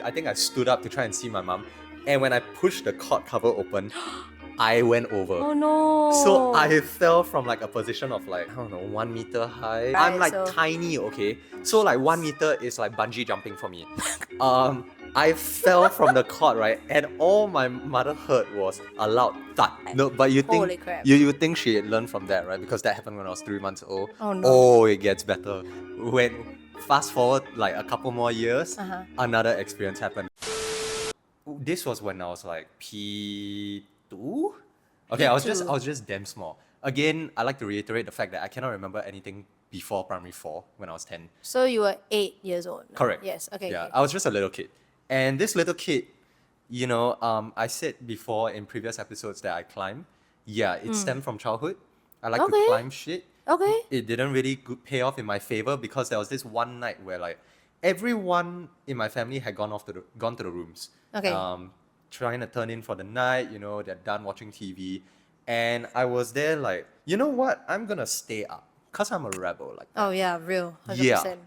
I think I stood up to try and see my mom. And when I pushed the cot cover open, I went over. Oh no. So I fell from like a position of like, I don't know, 1 meter high. Right, I'm like so- tiny, okay? So like 1 meter is like bungee jumping for me. I fell from the cot, right? And all my mother heard was a loud thud. No, but you think Holy crap. you think she had learned from that, right? Because that happened when I was 3 months old. Oh, no. Oh, it gets better. When fast forward like a couple more years, another experience happened. This was when I was like P2. Okay, I was just damn small. Again, I like to reiterate the fact that I cannot remember anything before primary 4 when I was 10. So you were 8 years old? No? Correct. Yes, okay. Yeah, okay. I was just a little kid. And this little kid, you know, I said before in previous episodes that I climb. Yeah, it stemmed from childhood. I like to Okay. climb shit. Okay. It didn't really pay off in my favor because there was this one night where like everyone in my family had gone to the rooms. Okay. Trying to turn in for the night, you know, they're done watching TV. And I was there like, you know what? I'm gonna stay up. Because I'm a rebel. Like, Oh yeah, real. 100%. yeah. And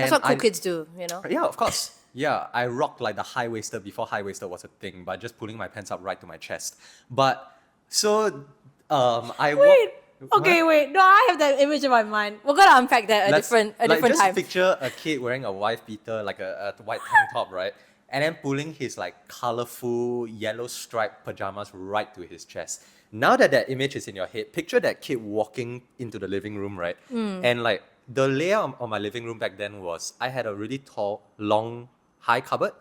That's what cool I- kids do, you know? Yeah, of course. Yeah, I rocked like the high-waisted before high-waisted was a thing, by just pulling my pants up right to my chest. But, so, I Wait. What? Okay, wait. No, I have that image in my mind. We're gonna unpack that a different just time. picture a kid wearing a wife beater, like a white tank top, right? And then pulling his like colorful yellow striped pajamas right to his chest. Now that image is in your head, picture that kid walking into the living room, right? And like the layout of my living room back then was I had a really tall, long, high cupboard,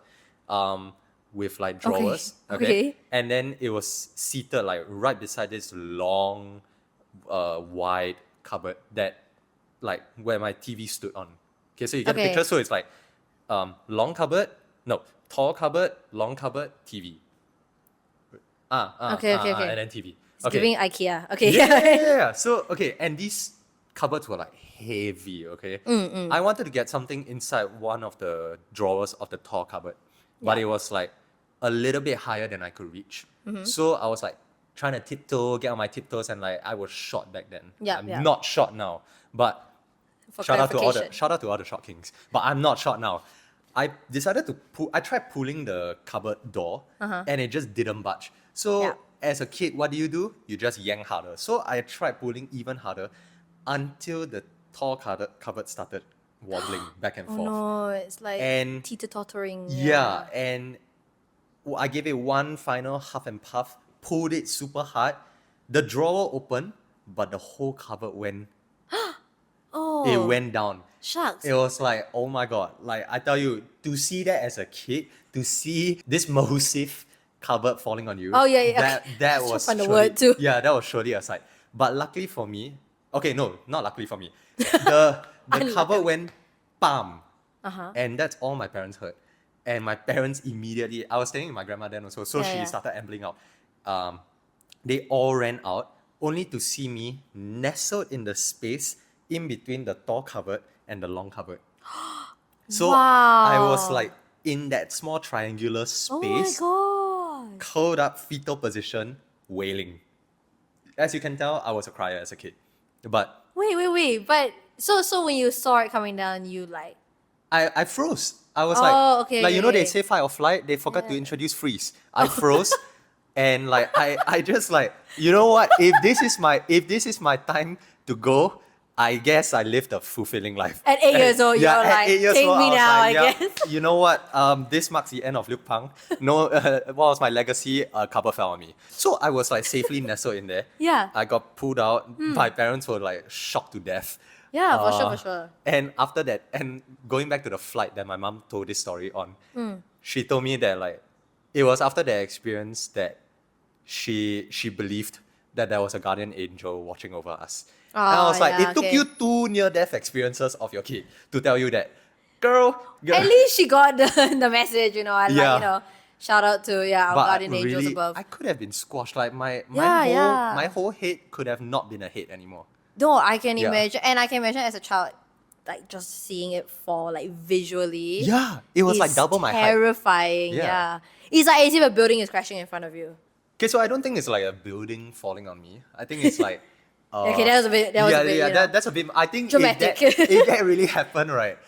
with like drawers. Okay. And then it was seated like right beside this long, wide cupboard that like where my TV stood on. Okay, so you get the Okay. picture. So it's like tall cupboard, long cupboard, TV. Okay. And then TV. It's giving IKEA. Okay. Yeah. So okay, and these cupboards were like heavy. Okay. I wanted to get something inside one of the drawers of the tall cupboard, but Yeah. it was like a little bit higher than I could reach. So I was like trying to tiptoe, get on my tiptoes, and like I was short back then. Yeah, I'm yeah. not short now, but For shout out to clarification. all the short kings. But I'm not short now. I decided to I tried pulling the cupboard door, and it just didn't budge. So Yeah. as a kid, what do? You just yank harder. So I tried pulling even harder until the tall cupboard started wobbling back and Oh forth. no, it's like And- teeter-tottering. Yeah, and I gave it one final huff and puff, pulled it super hard. The drawer opened, but the whole cupboard went Oh, down. shucks. It was like, oh my god. Like I tell you, to see that as a kid, to see this massive cupboard falling on you. Oh, yeah, yeah, That okay. that Just was find the surely- word too. Yeah, that was surely a sight. But luckily for me, okay, no, not luckily for me. The cupboard went bam. And that's all my parents heard. And my parents immediately, I was staying with my grandma then also, so Yeah, she yeah. started ambling out. They all ran out, only to see me nestled in the space in between the tall cupboard and the long cupboard. So I was Wow. like in that small triangular Oh my space, god. curled up fetal position, wailing. As you can tell, I was a crier as a kid. But Wait. But so when you saw it coming down, you like I froze. I was Oh, like, okay, like you know okay. they say fight or flight, they forgot to introduce freeze. I froze, and like I just like, you know what? If this is my time to go, I guess I lived a fulfilling life. At 8 years old, Yeah, you're at like, 8 years "Take old, me I was now, like, I yeah, guess." you know what? This marks the end of Luke Pang. No, what was my legacy? A cupboard fell on me. So I was like safely nestled in there. Yeah. I got pulled out. My parents were like shocked to death. Yeah, for sure. And after that, and going back to the flight that my mom told this story on, she told me that like it was after that experience that she believed that there was a guardian angel watching over us. And I Oh, was like, yeah, it took okay. you 2 near-death experiences of your kid to tell you that, girl. At least she got the message, you know, and Yeah. like, you know, shout out to our but guardian angels really, above. I could have been squashed. Like my Yeah. whole head could have not been a head anymore. No, I can Yeah. imagine, and I can imagine as a child, like just seeing it fall, like visually. Yeah, it was like is double my height. terrifying. Yeah. Yeah. It's like as if a building is crashing in front of you. Okay, so I don't think it's like a building falling on me. I think it's like. Okay, that was a bit. That was a bit. You know. That's a bit. I think Dramatic. If that really happened, right?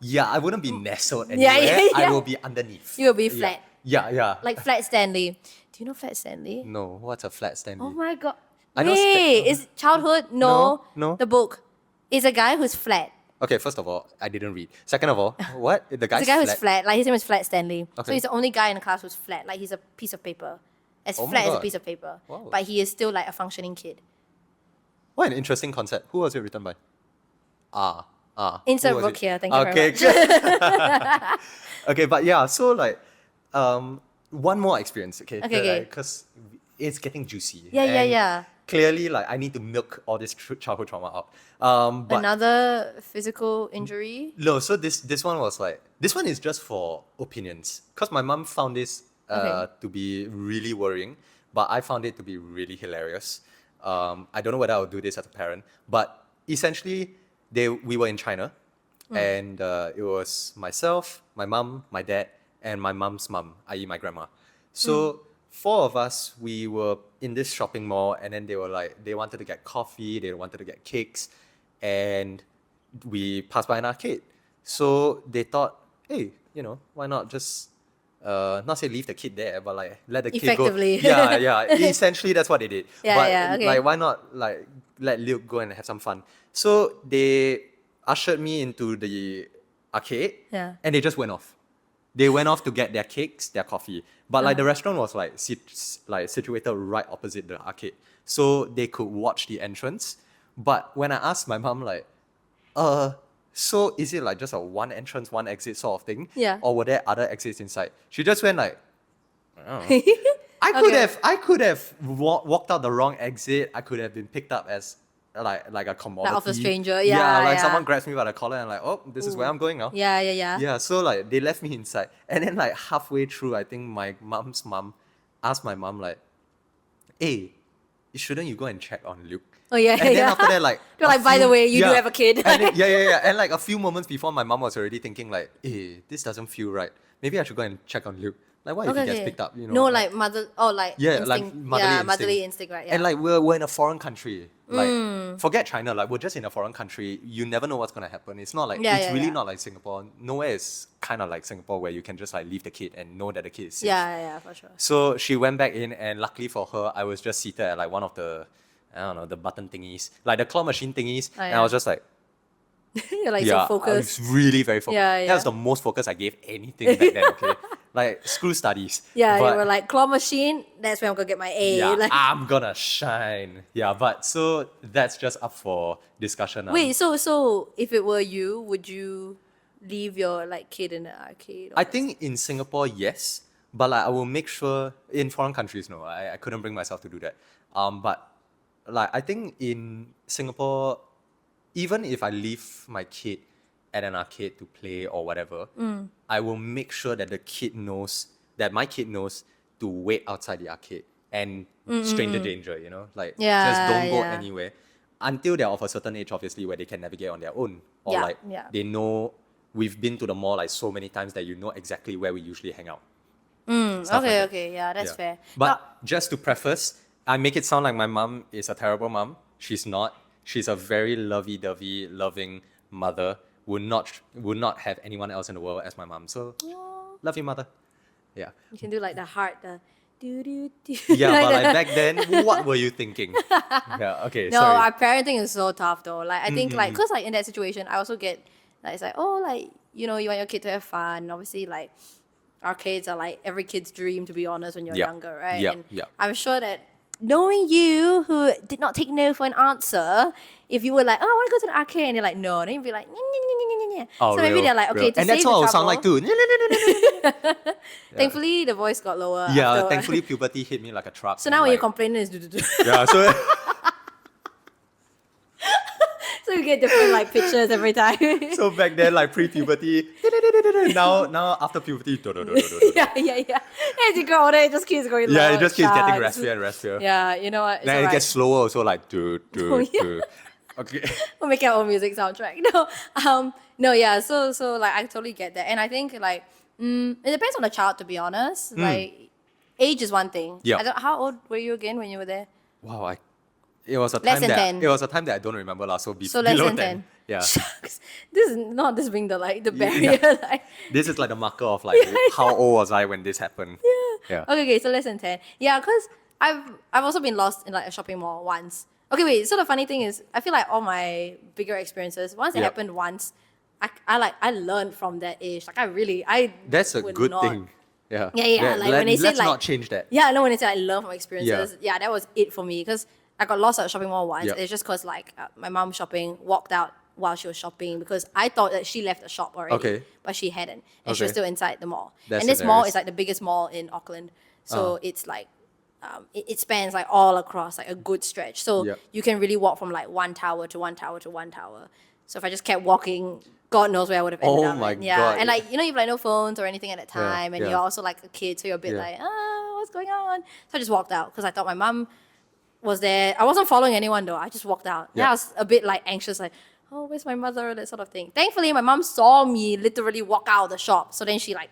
Yeah, I wouldn't be nestled Yeah, anywhere. yeah, I yeah. will be underneath. You will be Yeah. flat. Yeah, yeah. Like Flat Stanley. Do you know Flat Stanley? No, what's a flat Stanley? Oh my god. I know Wait, is childhood? No. no. The book. It's a guy who's flat. Okay, first of all, I didn't read. Second of all, what? The It's guy's a guy who's flat? flat. Like his name is Flat Stanley. So Okay. he's the only guy in the class who's flat. Like he's a piece of paper. As Oh my flat as a God. piece of paper. Wow. But he is still like a functioning kid. What an interesting concept. Who was it written by? Insert Who was book it? here, thank you Okay, very much. okay, but yeah, so like, one more experience, okay? Okay. Because it's getting juicy. Yeah. and Clearly, like, I need to milk all this childhood trauma out. But Another physical injury. no, so this one was like, this one is just for opinions. Because my mom found this Okay. to be really worrying, but I found it to be really hilarious. I don't know whether I would do this as a parent, but essentially, we were in China, and it was myself, my mom, my dad, and my mom's mom, i.e. my grandma. So four of us, we were in this shopping mall, and then they were like, they wanted to get coffee, they wanted to get cakes, and we passed by an arcade. So they thought, hey, why not just not say leave the kid there, but like let the kid go. Effectively. Yeah. Essentially, that's what they did. Yeah, but yeah, okay. like, why not like let Luke go and have some fun? So they ushered me into the arcade, Yeah. and they just went off. They went off to get their cakes, their coffee. But like the restaurant was like situated right opposite the arcade, so they could watch the entrance. But when I asked my mom like, so is it like just a one entrance, one exit sort of thing? Yeah. Or were there other exits inside? She just went like, I don't know. I could have walked out the wrong exit. I could have been picked up as like a commodity. Like of a stranger. Like Yeah. someone grabs me by the collar and like, oh, this is where I'm going now. Yeah. Yeah, so like they left me inside. And then like halfway through, I think my mom's mom asked my mom like, hey, shouldn't you go and check on Luke? Oh yeah. And then after that, like, They're like, by the way, you do have a kid. And then, yeah. And like a few moments before, my mom was already thinking like, hey, this doesn't feel right. Maybe I should go and check on Luke. Like, what if he gets picked up? No, like mother. Oh, like yeah, instinct. like motherly motherly instinct, right? Yeah. And like we're in a foreign country. Like forget China, like we're just in a foreign country. You never know what's gonna happen. It's not like it's really not like Singapore. Nowhere is kind of like Singapore where you can just like leave the kid and know that the kid is safe. Yeah, for sure. So she went back in, and luckily for her, I was just seated at like one of the, I don't know, the button thingies, like the claw machine thingies, and I was just like, You're like yeah, so focused. I was really very focused. Yeah. That was the most focus I gave anything back then. Okay, like screw studies. Yeah, but you were like claw machine. That's where I'm gonna get my A. yeah, Like, I'm gonna shine. Yeah, but so that's just up for discussion. wait, so if it were you, would you leave your like kid in the arcade? I think in Singapore, yes, but like I will make sure in foreign countries, no, I couldn't bring myself to do that. But like I think in Singapore, even if I leave my kid at an arcade to play or whatever, I will make sure that my kid knows to wait outside the arcade and stranger danger, like just don't go anywhere until they're of a certain age, obviously, where they can navigate on their own, or they know we've been to the mall like so many times that you know exactly where we usually hang out. Stuff like that. Okay, yeah, that's fair. But just to preface, I make it sound like my mom is a terrible mom. She's not. She's a very lovey-dovey, loving mother. Would not have anyone else in the world as my mom. So, love you, mother. Yeah. You can do like the heart, the do do do. Yeah, but like back then, what were you thinking? Yeah. Okay. No, sorry. our parenting is so tough though. Like I think like cause like in that situation, I also get like it's like oh like you want your kid to have fun. Obviously like arcades are like every kid's dream to be honest when you're younger, right? Yeah. And Yeah. I'm sure that knowing you who did not take no for an answer, if you were like, oh, I want to go to the arcade, and you're like, no, then you'd be like, yeah. Oh, so maybe real, they're like, okay, real. to And save that's the what I would trouble. sound like too. Thankfully, the voice got lower. Yeah, after. thankfully puberty hit me like a truck. So now when like, you're complaining, it's do. yeah, so So you get different like pictures every time. so back then like pre-puberty, now after puberty, yeah. As you grow older, it just keeps going lower. yeah, it just keeps getting sharp. raspier and raspier. Yeah, you know what? It's Then it alright. gets slower also, like Oh, yeah. Okay. We'll make our own music soundtrack. No, yeah. So like I totally get that, and I think like it depends on the child to be honest. Like age is one thing. Yeah. How old were you again when you were there? Wow, it was a Less time than 10. it was a time that I don't remember lah. So So less below than 10. 10. Yeah. Shucks. This is not this being the barrier. Like, This is like the marker of like how old was I when this happened. Yeah. okay, so less than 10. Yeah, because I've also been lost in like a shopping mall once. Okay, wait. So the funny thing is, I feel like all my bigger experiences, once it Yep. happened once, I learned from that age. Like I That's a would good not, thing. Yeah. Yeah. Like when they say let's like, not change that. yeah, no, when they say I learn from experiences, yeah, that was it for me because I got lost at a shopping mall once. Yep. It's just because like my mom shopping walked out while she was shopping because I thought that she left the shop already, Okay. but she hadn't, and she was Okay. still inside the mall. That's And this mall hilarious. is like the biggest mall in Auckland, so it's like. It spans like all across like a good stretch, so Yep. you can really walk from like one tower to one tower to one tower. So if I just kept walking, God knows where I would have ended Oh up. my at. Yeah, God. and like you know, you've like no phones or anything at that Yeah, time, and yeah. you're also like a kid, so you're a bit Yeah. like, what's going on? So I just walked out because I thought my mom was there. I wasn't following anyone though. I just walked out. Yeah, Yeah. I was a bit like anxious, like, oh, where's my mother? That sort of thing. Thankfully, my mom saw me literally walk out of the shop, so then she like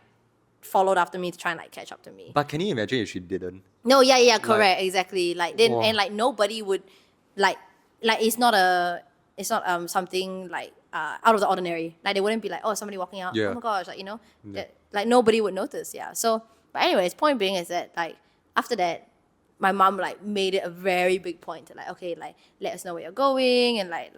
followed after me to try and like catch up to me. But can you imagine if she didn't? No, yeah, correct, exactly. Like then Wow. and like nobody would like it's not something like out of the ordinary. Like they wouldn't be like, oh, somebody walking out. Yeah. Oh my gosh, like that, like nobody would notice. Yeah. So, but anyways, point being is that like after that, my mom like made it a very big point to like, okay, like let us know where you're going and like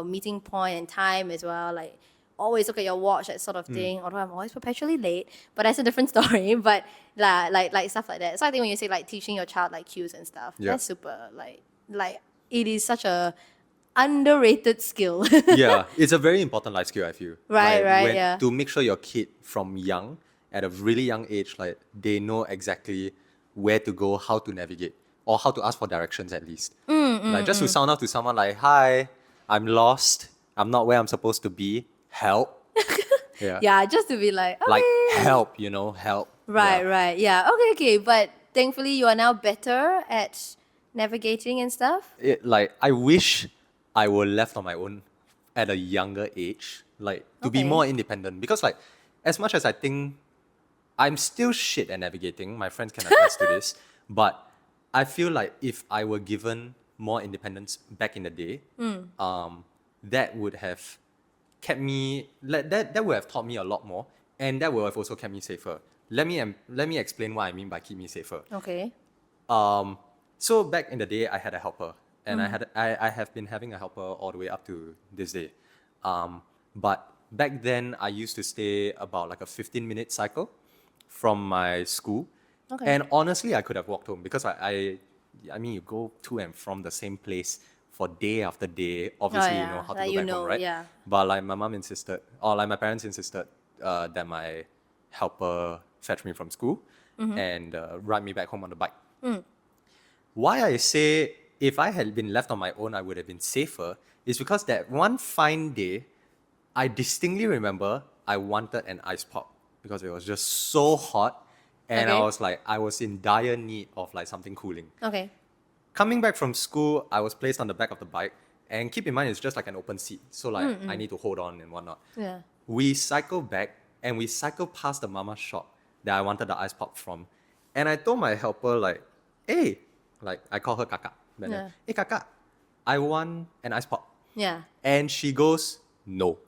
meeting point and time as well. Like always look at your watch, that sort of thing. Although I'm always perpetually late, but that's a different story. But like stuff like that. So I think when you say like teaching your child like cues and stuff, Yeah. that's super like it is such a underrated skill. Yeah, it's a very important life skill, I feel. Right, yeah. To make sure your kid from young, at a really young age, like they know exactly where to go, how to navigate, or how to ask for directions at least. Like just to sound out to someone like, hi, I'm lost, I'm not where I'm supposed to be, help. Yeah. Yeah, just to be like, okay. Like help, help. Right, Yeah. right. Yeah. Okay. But thankfully you are now better at navigating and stuff. I wish I were left on my own at a younger age, like to be Okay. more independent. Because like, as much as I think I'm still shit at navigating, my friends can attest to this, but I feel like if I were given more independence back in the day, that would have kept me, that would have taught me a lot more, and that would have also kept me safer. Let me explain what I mean by keep me safer. Okay. So back in the day, I had a helper, and I have been having a helper all the way up to this day. But back then, I used to stay about like a 15-minute cycle from my school, Okay. and honestly, I could have walked home because I mean, you go to and from the same place for day after day. Obviously, you yeah, know how to like go you back know, home, right? yeah. But like my mom insisted, or like my parents insisted, that my helper fetch me from school and ride me back home on the bike. Why I say if I had been left on my own, I would have been safer is because that one fine day, I distinctly remember I wanted an ice pop because it was just so hot, and Okay. I was in dire need of like something cooling. Okay. Coming back from school, I was placed on the back of the bike, and keep in mind it's just like an open seat, so like I need to hold on and whatnot. Yeah. We cycled back and we cycled past the mama shop that I wanted the ice pop from. And I told my helper, like, hey, like I call her Kaka. But then, Yeah. hey Kaka, I want an ice pop. Yeah. And she goes, no.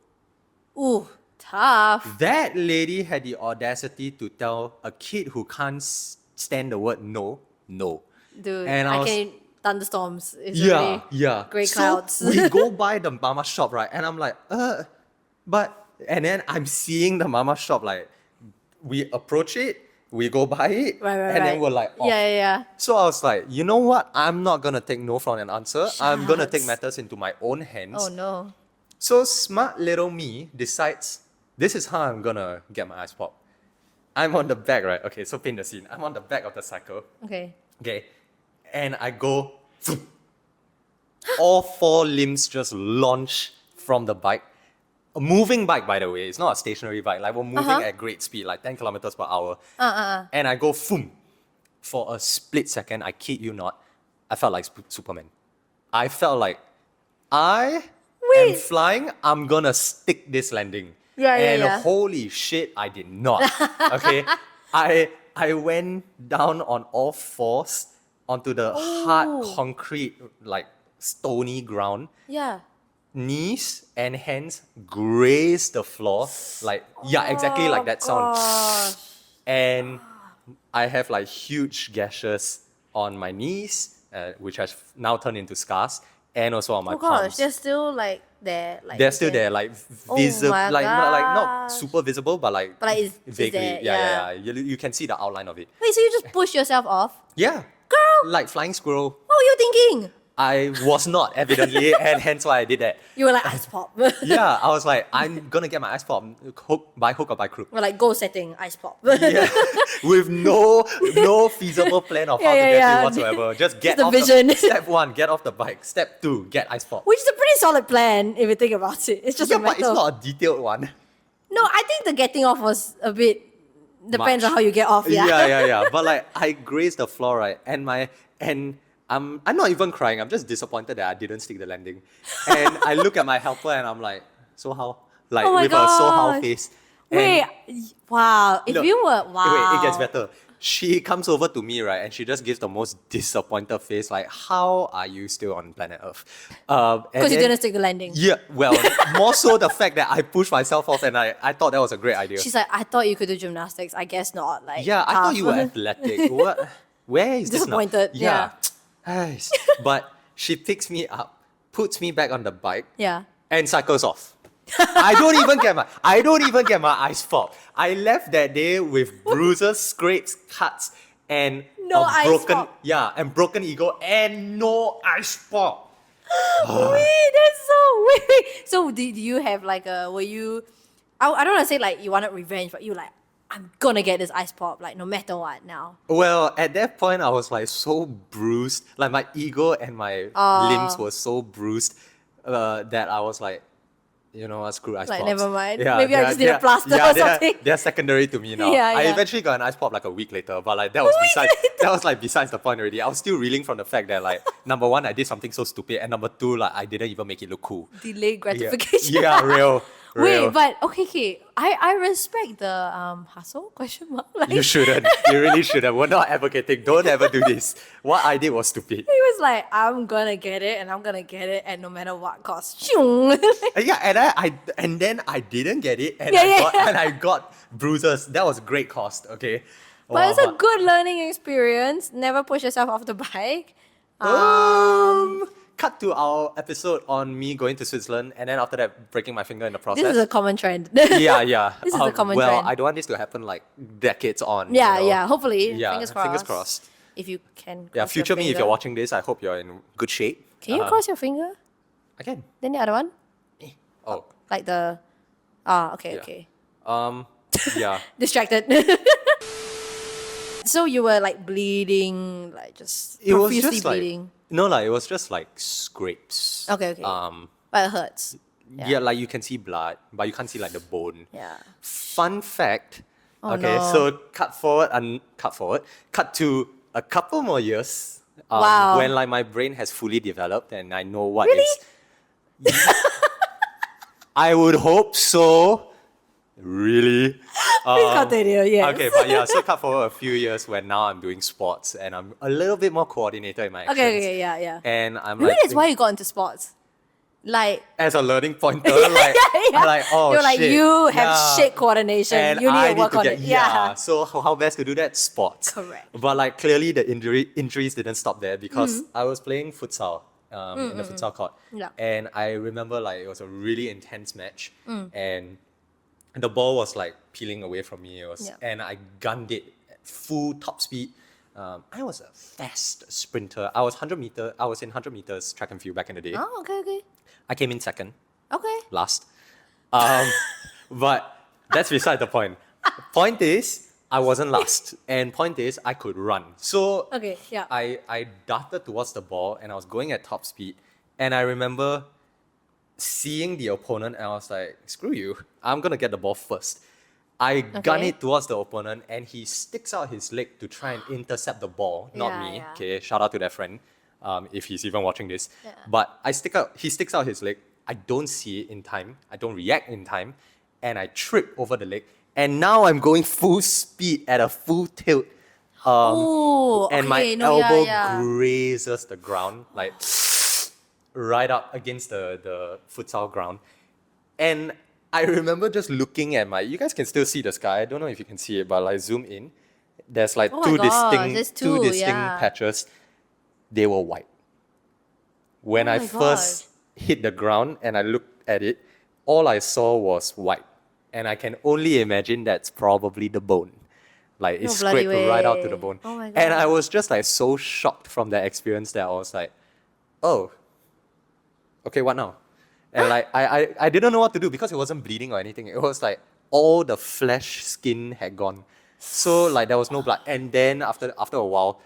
Ooh, tough. That lady had the audacity to tell a kid who can't stand the word no, no. Dude, And I was- can thunderstorms. It's Yeah, already yeah. Grey So clouds. we go by the mama shop, right? And I'm like, and then I'm seeing the mama shop, like, we approach it, we go by it, Right, and then we're like, off. Yeah. So I was like, you know what? I'm not gonna take no from an answer. I'm gonna take Shucks. matters into my own hands. Oh no. So smart little me decides this is how I'm gonna get my ice pop. I'm on the back, right? Okay, so paint the scene. I'm on the back of the cycle. Okay. Okay. And I go, all four limbs just launch from the bike. A moving bike, by the way. It's not a stationary bike. Like we're moving at great speed, like 10 kilometers per hour. And I go, boom. For a split second, I kid you not, I felt like Superman. I felt like I am Wait. flying, I'm gonna stick this landing. Yeah, and yeah. holy shit, I did not. Okay. I went down on all fours onto the hard concrete, like stony ground. Yeah. knees and hands graze the floor. Like, yeah, exactly like that sound. Gosh. And I have like huge gashes on my knees, which has now turned into scars, and also on my Oh gosh, palms. they're still like there. Like They're you still can- there, like Oh visible, my like not gosh. super visible, but like it's vaguely. there, Yeah. You can see the outline of it. Wait, so you just push yourself off? Yeah, Girl, like flying squirrel. what were you thinking? I was not evidently, and hence why I did that. You were like ice pop. Yeah, I was like, I'm gonna get my ice pop by hook or by crook. We're like goal setting ice pop. Yeah, with no feasible plan of how to get yeah. it whatsoever. Just get the off vision. Step 1, get off the bike. Step 2, get ice pop. Which is a pretty solid plan if you think about it. It's just Yeah, a but matter it's of... not a detailed one. No, I think the getting off was a bit... Depends Much. on how you get off, yeah. Yeah. But like, I grazed the floor, right? And I'm not even crying. I'm just disappointed that I didn't stick the landing. And I look at my helper and I'm like, so how? Like, Oh my with a so how gosh. face. And Wait, wow. If look, you were... Wow. Wait, it gets better. She comes over to me, right, and she just gives the most disappointed face, like, how are you still on planet Earth? Because you didn't stick the landing. Yeah, well, more so the fact that I pushed myself off and I thought that was a great idea. She's like, I thought you could do gymnastics. I guess not. Like, Yeah, I thought tough. you were athletic. What? Where is this now? Disappointed, yeah. Aish. But she picks me up, puts me back on the bike, Yeah. and cycles off. I don't even get my ice pop. I left that day with bruises, scrapes, cuts, and No a ice broken pop. and broken ego and no ice pop. Wait, that's so weird. So did you have like a, were you, I don't want to say like you wanted revenge, but you like, I'm gonna get this ice pop, like no matter what now. Well, at that point I was like so bruised, like my ego and my limbs were so bruised that I was like, you know what, screw ice Like, pops. never mind. Maybe I just need a plaster or something. They're secondary to me now. Yeah, I yeah. eventually got an ice pop like a week later, but like that was besides the point already. I was still reeling from the fact that like, number one, I did something so stupid, and number two, like I didn't even make it look cool. Delayed Yeah, gratification. yeah, real. Wait, but okay. I respect the hustle, question mark. Like, You shouldn't. You really shouldn't. We're not advocating. Don't ever do this. What I did was stupid. he was like, I'm gonna get it and I'm gonna get it and no matter what cost. Shung. Yeah, and then I didn't get it, and Yeah. I got bruises. That was great cost. Okay, But it's a good learning experience. Never push yourself off the bike. Cut to our episode on me going to Switzerland, and then after that breaking my finger in the process. This is a common trend. yeah. This is a common well, trend. I don't want this to happen like decades on. Yeah, you know? yeah. Hopefully, Yeah, fingers crossed. fingers crossed. If you can. Yeah, cross your future me, if finger. you're watching this, I hope you're in good shape. Can you cross your finger? I can. Then the other one, Oh, like the. Okay, Yeah. okay. yeah. Distracted. So you were like bleeding, like just It was profusely just like bleeding. no, like it was just like scrapes. Okay. But it hurts. Yeah, like you can see blood, but you can't see like the bone. Yeah. Fun fact. Oh, okay, no. so cut to a couple more years. Wow. When like my brain has fully developed and I know what Really? is. I would hope so. Really? Please continue. Yes. Okay, but yeah, so cut forward a few years when now I'm doing sports and I'm a little bit more coordinated in my actions. Okay. Yeah. And I'm Maybe like, that's why you got into sports. Like. as a learning pointer, like, Yeah. like oh You're like, shit, you have yeah. shit coordination. And You need I to work on it. Yeah. So how best to do that? Sports. Correct. But like clearly the injuries didn't stop there because I was playing futsal in the futsal court. Yeah. And I remember like it was a really intense match and the ball was like peeling away from me. And I gunned it at full top speed. I was a fast sprinter. I was in 100 meters track and field back in the day. Oh, okay. I came in second. Okay. Last. But that's beside the point. Point is, I wasn't last. And point is, I could run. So Okay, yeah. I darted towards the ball and I was going at top speed. And I remember seeing the opponent and I was like, screw you, I'm going to get the ball first. I gun it towards the opponent and he sticks out his leg to try and intercept the ball, not Yeah, me. yeah. Okay, shout out to that friend if he's even watching this. Yeah. But he sticks out his leg. I don't see it in time. I don't react in time. And I trip over the leg. And now I'm going full speed at a full tilt. Oh, and my okay. elbow Yeah. grazes the ground. Like, right up against the futsal ground. And I remember just looking at you guys can still see the sky. I don't know if you can see it, but like zoom in. There's like Oh my gosh, there's two two, distinct yeah. patches. They were white. When Oh I my first hit the ground and I looked at it, all I saw was white. And I can only imagine that's probably the bone. Like No it bloody scraped right out to the way. bone. Oh my And I God. was just like so shocked from that experience that I was like, oh, okay, what now? And like I didn't know what to do because it wasn't bleeding or anything. It was like all the flesh skin had gone. So like there was no blood. And then after a while,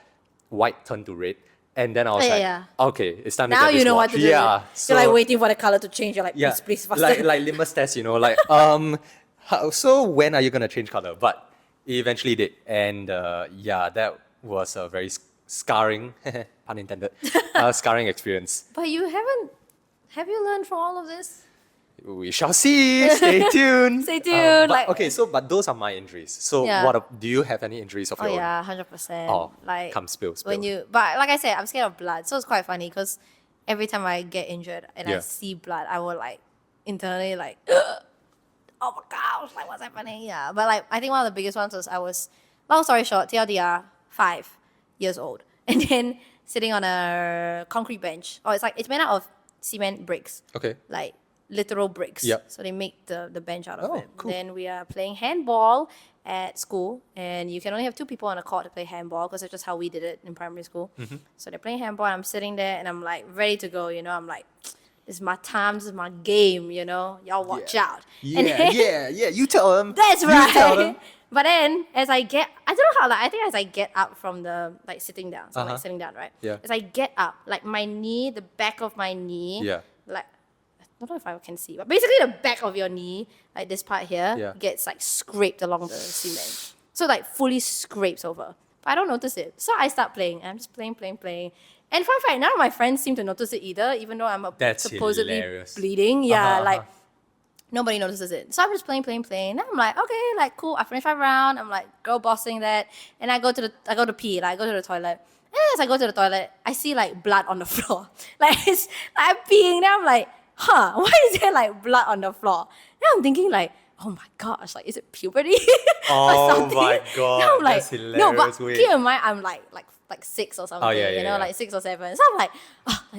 white turned to red. And then I was Yeah, like, yeah. okay, it's time to Now get this you know what watch. to do. Yeah. You're like waiting for the color to change. You're like, Yeah, please, faster. like litmus test, like so when are you gonna change color? But it eventually did, and yeah, that was a very scarring, pun intended, scarring experience. But have you learned from all of this? We shall see. Stay tuned. Stay tuned, But, like- okay, but those are my injuries. So Yeah. do you have any injuries of Oh your own? yeah, 100%. Oh, like come spill. but like I said, I'm scared of blood, so it's quite funny because every time I get injured and I Yeah. see blood, I will like internally like, oh my gosh, like what's happening? Yeah, but like I think one of the biggest ones was long story short, TLDR, 5 years old, and then sitting on a concrete bench. Oh, it's made out of cement bricks. Okay. Like literal bricks. Yep. So they make the bench out of Oh, it. cool. Then we are playing handball at school, and you can only have 2 people on a court to play handball because that's just how we did it in primary school. Mm-hmm. So they're playing handball, and I'm sitting there, and I'm like ready to go. I'm like, this is my time, this is my game. Y'all watch out. And then- Yeah. You tell them. That's You tell them. right. But then, I don't know how, I think as I get up from the, sitting down, so Uh-huh. sitting down, right? Yeah. As I get up, my knee, the back of my knee, Yeah. I don't know if I can see, but basically the back of your knee, like this part here, Yeah. gets scraped along the cement. So fully scrapes over. But I don't notice it. So I start playing, and I'm just playing. And fun fact, none of my friends seem to notice it either, even though I'm That's supposedly hilarious. bleeding. Yeah, Uh-huh. nobody notices it. So I'm just playing. And I'm like, okay, cool. I finished my round. I'm girl bossing that. And I go to pee, I go to the toilet. And as I go to the toilet, I see blood on the floor. I'm peeing. Now I'm like, why is there blood on the floor? Now I'm thinking oh my gosh, is it puberty? Oh or something? my God, Now I'm that's no, but hilarious, wait. keep in mind, I'm like 6 or something, yeah. 6 or 7. So I'm like,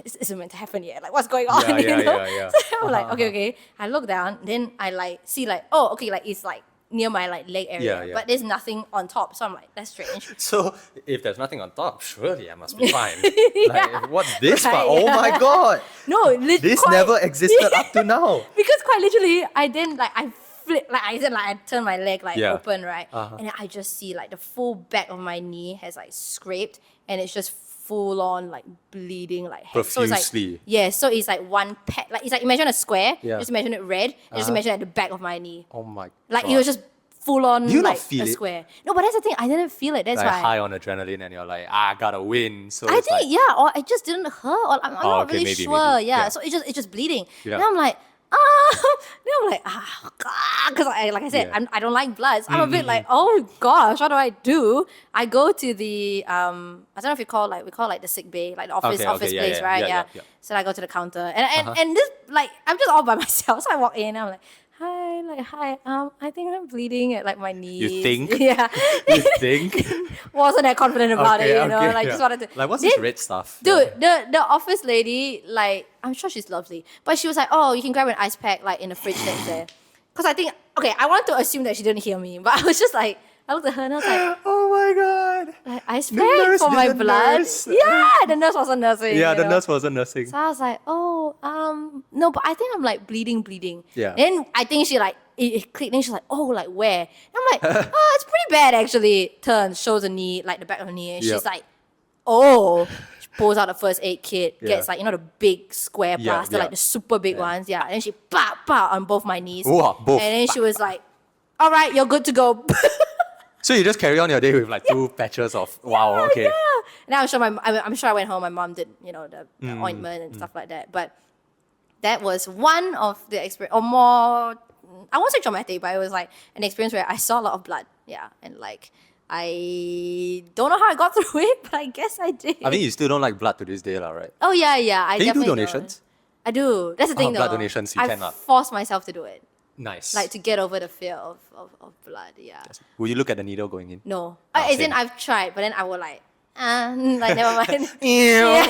this isn't meant to happen yet. What's going on? Yeah. So I'm like, okay. I look down, then I see it's near my leg area, Yeah. but there's nothing on top. So I'm like, that's strange. So if there's nothing on top, surely I must be fine. Yeah. What's this Right, part? Oh yeah. my God. No, This never existed up to now. Because quite literally, I didn't I flip I turned my leg Yeah. open, right? Uh-huh. And then I just see the full back of my knee has scraped, and it's just full on bleeding heck. So Profusely. so it's one pet, it's imagine a square, Yeah. just imagine it red, and just imagine at the back of my knee. Oh my It was just full on Do you not feel a it? square. No, but that's the thing, I didn't feel it. That's like why. high on adrenaline and you're like, I gotta win. So I it's think like, or it just didn't hurt, or I'm not okay, really maybe, sure. maybe. Yeah, Yeah. so it's just bleeding. Yeah. And I'm like, then I'm like, because like I said, Yeah. I don't like blood. So I'm a bit like, oh gosh, what do I do? I go to the I don't know if we call the sick bay, the office Okay, office yeah, place, yeah, right? yeah, yeah. So I go to the counter, and this I'm just all by myself. So I walk in, I'm like, hi, I think I'm bleeding at my knees. think? Yeah. You think? Wasn't that confident about it, Okay, just yeah. wanted to. Like, what's this Then- red stuff? Dude, the office lady, I'm sure she's lovely, but she was like, oh, you can grab an ice pack in the fridge that's there. Because I think, I wanted to assume that she didn't hear me, but I was just I looked at her and I was like, Oh my God. ice The pack nurse for my didn't blood? nurse. Yeah, the nurse wasn't nursing. Yeah, the know. nurse wasn't nursing. So I was like, no, but I think I'm bleeding. Yeah. Then I think she it clicked, and she's like, oh, where? And I'm like, oh, it's pretty bad actually. Turns, shows the knee, the back of the knee, and Yep. she's like, oh. She pulls out the first aid kit, Yeah. gets the big square Yeah, plaster, yeah. the super big ones, yeah. And then she pow on both my knees. Wow, both. And then she was like, all right, you're good to go. So you just carry on your day with 2 patches of wow, okay. Yeah. And I'm sure I went home. My mom did, the Mm, ointment and stuff like that. But that was one of the experience, or more. I won't say traumatic, but it was an experience where I saw a lot of blood. Yeah, and I don't know how I got through it, but I guess I did. I mean, you still don't like blood to this day, right? Oh yeah. I Can you do definitely donations? don't. I do. That's the thing, blood though. donations, you I cannot. force myself to do it, Nice. like to get over the fear of blood. Yeah. Will you look at the needle going in? No, Ah, as in same. I've tried, but then I will like never mind. Yeah.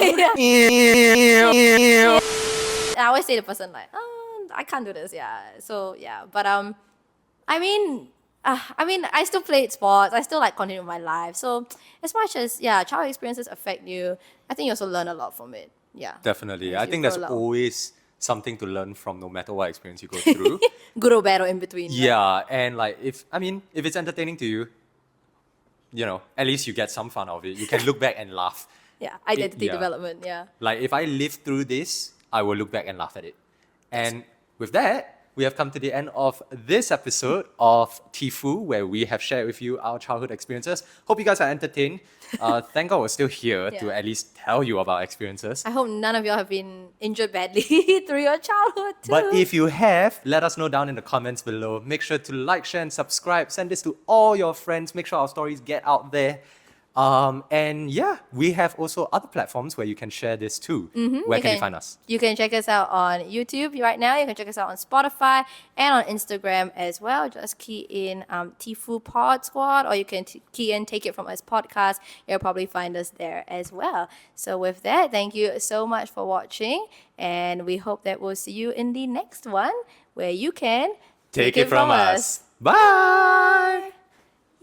I always say to the person like, oh, I can't do this. Yeah. So yeah, but I mean, I still played sports. I still like continue my life. So as much as childhood experiences affect you, I think you also learn a lot from it. Yeah. Definitely. As I you think grow there's along. always something to learn from no matter what experience you go through. Good or bad or in between. right? Yeah, and like if it's entertaining to you, at least you get some fun out of it. You can look back and laugh. Yeah. Identity yeah. development. Yeah. Like if I live through this, I will look back and laugh at it. And with that, we have come to the end of this episode of Tifu, where we have shared with you our childhood experiences. Hope you guys are entertained. Thank God we're still here to Yeah. at least tell you about experiences. I hope none of y'all have been injured badly through your childhood too. But if you have, let us know down in the comments below. Make sure to like, share, and subscribe. Send this to all your friends. Make sure our stories get out there. And yeah, we have also other platforms where you can share this too. Where can you find us? You can check us out on YouTube right now. You can check us out on Spotify and on Instagram as well. Just key in tifupod squad, or you can key in Take It From Us podcast. You'll probably find us there as well. So with that, thank you so much for watching, and we hope that we'll see you in the next one where you can Take it from us. Bye!